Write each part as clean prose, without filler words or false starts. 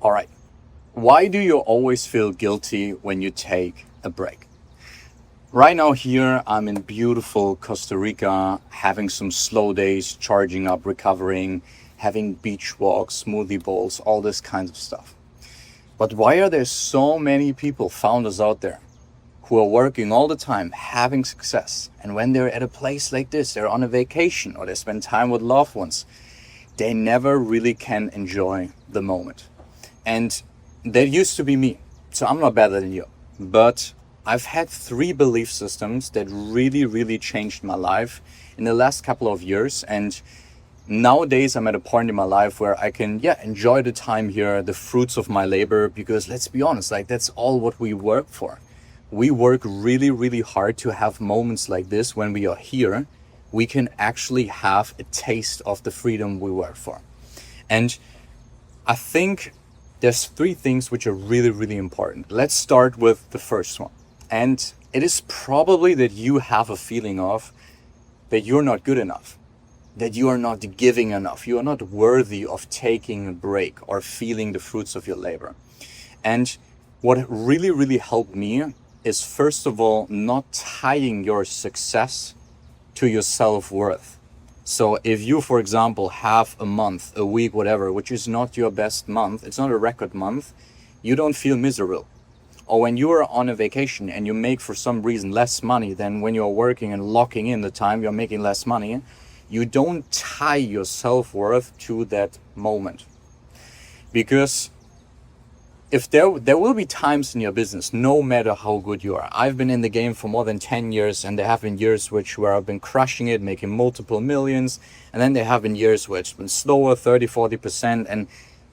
All right. Why do you always feel guilty when you take a break? Right now, here I'm in beautiful Costa Rica, having some slow days, charging up, recovering, having beach walks, smoothie bowls, all this kinds of stuff. But why are there so many people, founders out there, who are working all the time, having success, and when they're at a place like this, they're on a vacation or they spend time with loved ones, they never really can enjoy the moment? And that used to be me, so I'm not better than you. But I've had 3 belief systems that really changed my life in the last couple of years. And nowadays I'm at a point in my life where I can, enjoy the time here, the fruits of my labor, because let's be honest, like that's all what we work for. We work really hard to have moments like this. When we are here, we can actually have a taste of the freedom we work for. And I think there's 3 things which are really important. Let's start with the first one. And it is probably that you have a feeling of that you're not good enough, that you are not giving enough, you are not worthy of taking a break or feeling the fruits of your labor. And what really helped me is, first of all, not tying your success to your self-worth. So if you, for example, have a month, a week, whatever, which is not your best month, it's not a record month, you don't feel miserable. Or when you are on a vacation and you make for some reason less money than when you're working and locking in the time, you're making less money, you don't tie your self-worth to that moment. Because if there will be times in your business, no matter how good you are. I've been in the game for more than 10 years, and there have been years where I've been crushing it, making multiple millions. And then there have been years where it's been slower, 30-40%. And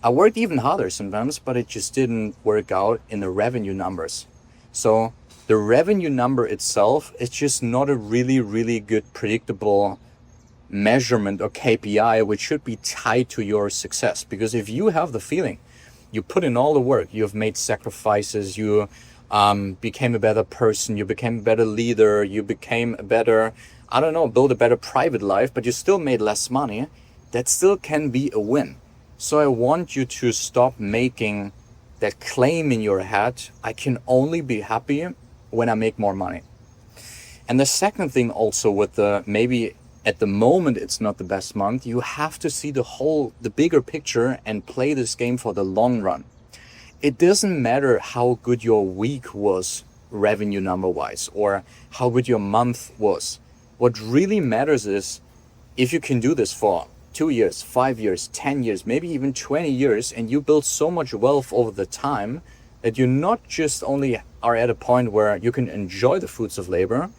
I worked even harder sometimes, but it just didn't work out in the revenue numbers. So the revenue number itself is just not a really good predictable measurement or KPI, which should be tied to your success. Because if you have the feeling, you put in all the work, you've made sacrifices, you became a better person, you became a better leader, you became a better, build a better private life, but you still made less money, that still can be a win. So I want you to stop making that claim in your head, I can only be happy when I make more money. And the second thing also with maybe at the moment it's not the best month, you have to see the bigger picture and play this game for the long run. It doesn't matter how good your week was revenue number wise, or how good your month was. What really matters is if you can do this for 2 years, 5 years, 10 years, maybe even 20 years, and you build so much wealth over the time that you not just only are at a point where you can enjoy the fruits of labor,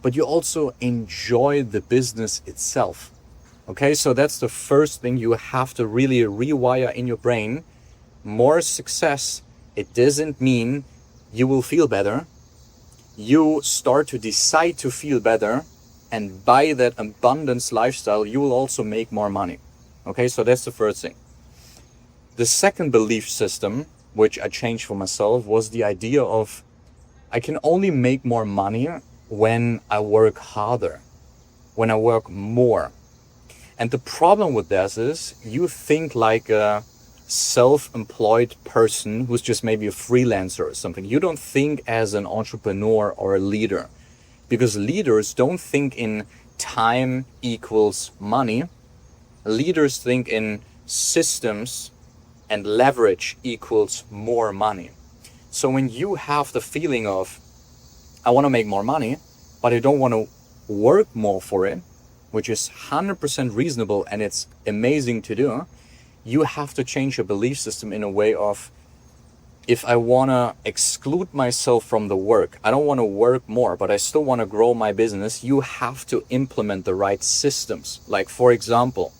but you also enjoy the business itself. Okay, so that's the first thing you have to really rewire in your brain. More success, it doesn't mean you will feel better. You start to decide to feel better, and by that abundance lifestyle, you will also make more money. Okay, so that's the first thing. The second belief system, which I changed for myself, was the idea of I can only make more money when I work harder, when I work more. And the problem with this is you think like a self-employed person who's just maybe a freelancer or something. You don't think as an entrepreneur or a leader, because leaders don't think in time equals money. Leaders think in systems and leverage equals more money. So when you have the feeling of I want to make more money, but I don't want to work more for it, which is 100% reasonable and it's amazing to do, you have to change your belief system in a way of, if I want to exclude myself from the work, I don't want to work more, but I still want to grow my business, you have to implement the right systems. Like, for example,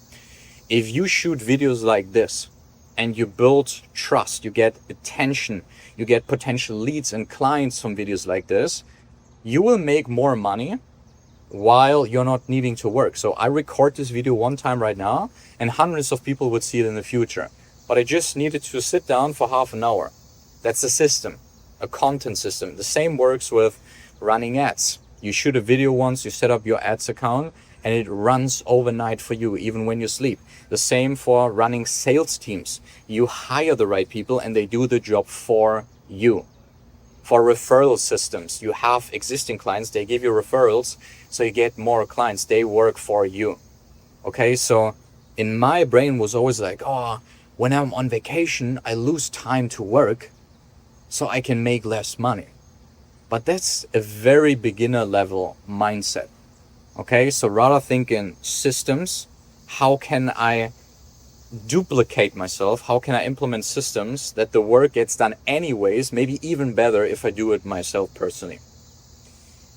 if you shoot videos like this and you build trust, you get attention, you get potential leads and clients from videos like this, you will make more money while you're not needing to work. So I record this video one time right now and hundreds of people would see it in the future. But I just needed to sit down for half an hour. That's a system, a content system. The same works with running ads. You shoot a video once, you set up your ads account, and it runs overnight for you, even when you sleep. The same for running sales teams. You hire the right people and they do the job for you. For referral systems, you have existing clients, they give you referrals, so you get more clients, they work for you. Okay, so in my brain was always like, oh, when I'm on vacation, I lose time to work so I can make less money. But that's a very beginner level mindset. Okay, so rather think in systems. How can I duplicate myself? How can I implement systems that the work gets done anyways, maybe even better if I do it myself personally?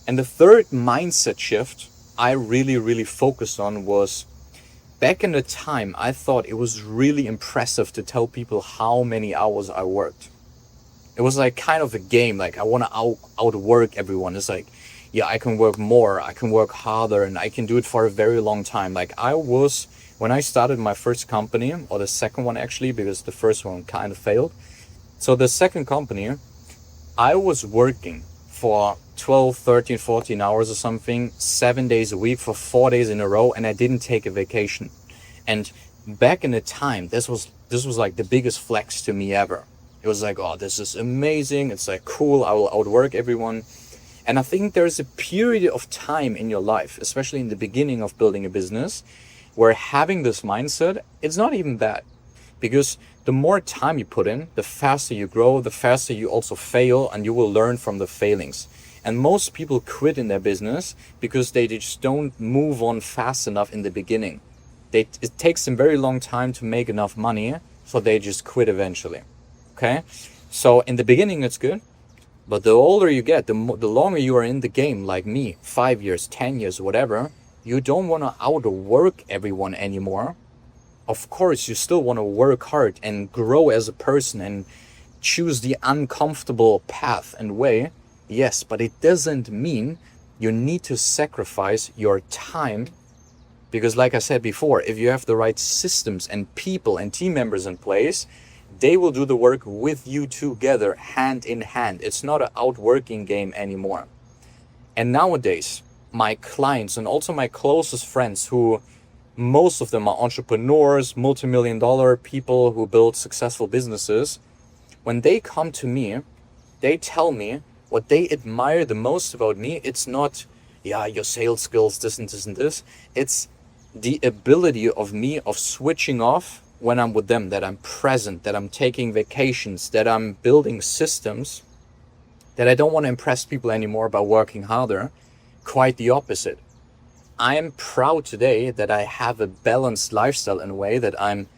And the third mindset shift I really focused on was, back in the time, I thought it was really impressive to tell people how many hours I worked. It was like kind of a game, like I want to outwork everyone. It's like, yeah, I can work more, I can work harder, and I can do it for a very long time. Like when I started my first company, or the second one actually, because the first one kind of failed. So the second company, I was working for 12, 13, 14 hours or something, 7 days a week for 4 days in a row, and I didn't take a vacation. And back in the time, this was like the biggest flex to me ever. It was like, oh, this is amazing. It's like cool. I will outwork everyone. And I think there's a period of time in your life, especially in the beginning of building a business, where having this mindset, it's not even bad. Because the more time you put in, the faster you grow, the faster you also fail, and you will learn from the failings. And most people quit in their business because they just don't move on fast enough in the beginning. It takes them very long time to make enough money, so they just quit eventually. Okay, so in the beginning it's good, but the older you get, the longer you are in the game, like me, 5 years, 10 years, whatever, you don't want to outwork everyone anymore. Of course, you still want to work hard and grow as a person and choose the uncomfortable path and way. Yes, but it doesn't mean you need to sacrifice your time, because like I said before, if you have the right systems and people and team members in place, they will do the work with you together, hand in hand. It's not an outworking game anymore. And nowadays, my clients and also my closest friends, who most of them are entrepreneurs, multi-million-dollar people who build successful businesses, when they come to me, they tell me what they admire the most about me. It's not, yeah, your sales skills, this and this and this. It's the ability of me of switching off when I'm with them, that I'm present, that I'm taking vacations, that I'm building systems, that I don't want to impress people anymore by working harder. Quite the opposite. I'm proud today that I have a balanced lifestyle in a way, that I'm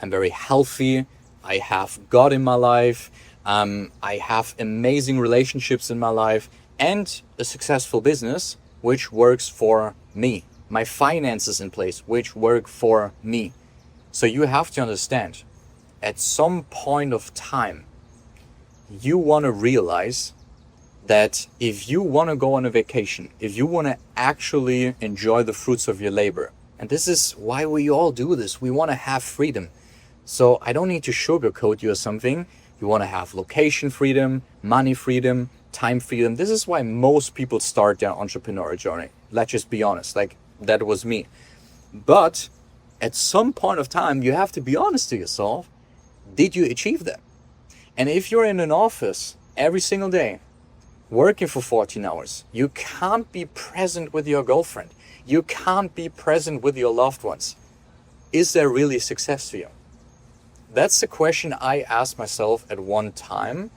very healthy. I have God in my life. I have amazing relationships in my life and a successful business which works for me. My finances in place which work for me. So you have to understand, at some point of time, you want to realize that if you want to go on a vacation, if you want to actually enjoy the fruits of your labor, and this is why we all do this, we want to have freedom. So I don't need to sugarcoat you or something. You want to have location freedom, money freedom, time freedom. This is why most people start their entrepreneurial journey. Let's just be honest, like that was me. But at some point of time, you have to be honest to yourself. Did you achieve that? And if you're in an office every single day, working for 14 hours, you can't be present with your girlfriend. You can't be present with your loved ones. Is there really success for you? That's the question I asked myself at one time.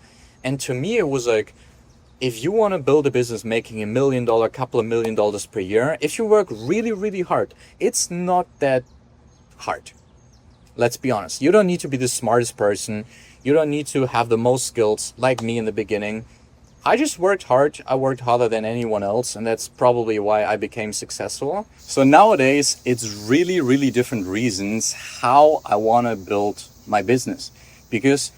And to me, it was like, if you want to build a business making $1 million, couple of $1 million per year, if you work really hard, it's not that hard. Let's be honest. You don't need to be the smartest person. You don't need to have the most skills like me in the beginning. I just worked hard. I worked harder than anyone else, and that's probably why I became successful. So nowadays, it's really different reasons how I want to build my business. Because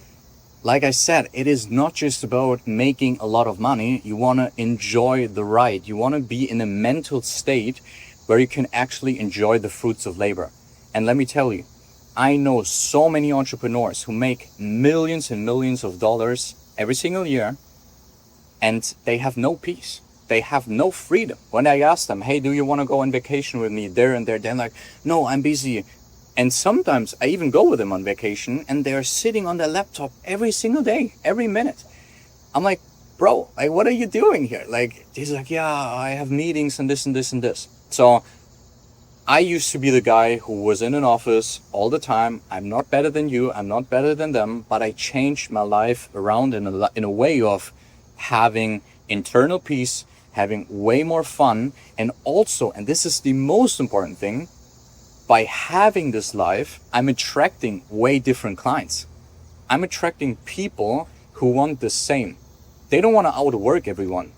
like I said, it is not just about making a lot of money. You want to enjoy the ride. You want to be in a mental state where you can actually enjoy the fruits of labor. And let me tell you, I know so many entrepreneurs who make millions and millions of dollars every single year, and they have no peace. they have no freedom. When I ask them, hey, do you want to go on vacation with me there and there? They're like, no, I'm busy. And sometimes I even go with them on vacation and they're sitting on their laptop every single day, every minute. I'm like, bro, like, what are you doing here? Like, he's like, yeah, I have meetings and this and this and this. So I used to be the guy who was in an office all the time. I'm not better than you. I'm not better than them, but I changed my life around in a way of having internal peace, having way more fun. And also, and this is the most important thing, by having this life, I'm attracting way different clients. I'm attracting people who want the same. They don't want to outwork everyone.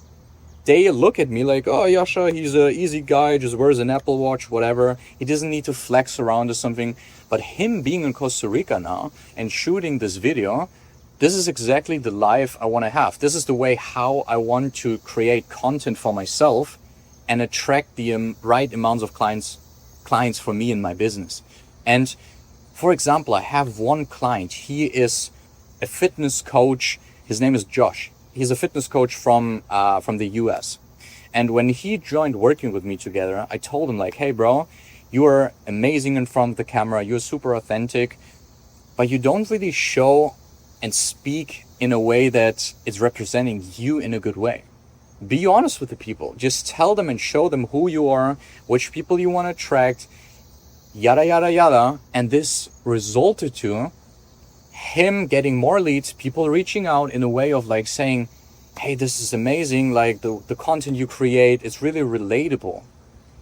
They look at me like, oh, Yasha, he's an easy guy, just wears an Apple Watch, whatever. He doesn't need to flex around or something. But him being in Costa Rica now and shooting this video, this is exactly the life I want to have. This is the way how I want to create content for myself and attract the right amounts of clients for me in my business. And for example, I have one client. He is a fitness coach. His name is Josh. He's a fitness coach from the US. And when he joined working with me together, I told him like, hey bro, you are amazing in front of the camera. You're super authentic, but you don't really show and speak in a way that is representing you in a good way. Be honest with the people. Just tell them and show them who you are, which people you want to attract, yada, yada, yada. And this resulted to him getting more leads, people reaching out in a way of like saying, hey, this is amazing. Like the content you create is really relatable.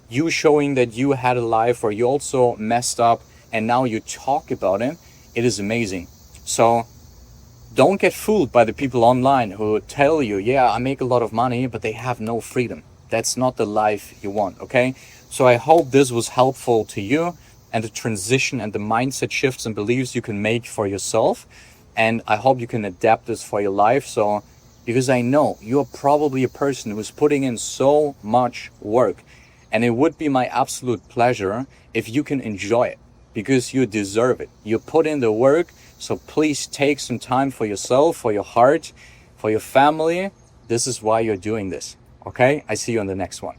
You showing that you had a life where you also messed up and now you talk about it. It is amazing. So don't get fooled by the people online who tell you, yeah, I make a lot of money, but they have no freedom. That's not the life you want, okay? So I hope this was helpful to you and the transition and the mindset shifts and beliefs you can make for yourself. And I hope you can adapt this for your life. So, because I know you're probably a person who's putting in so much work, and it would be my absolute pleasure if you can enjoy it, because you deserve it. You put in the work. So please take some time for yourself, for your heart, for your family. This is why you're doing this. Okay? I see you on the next one.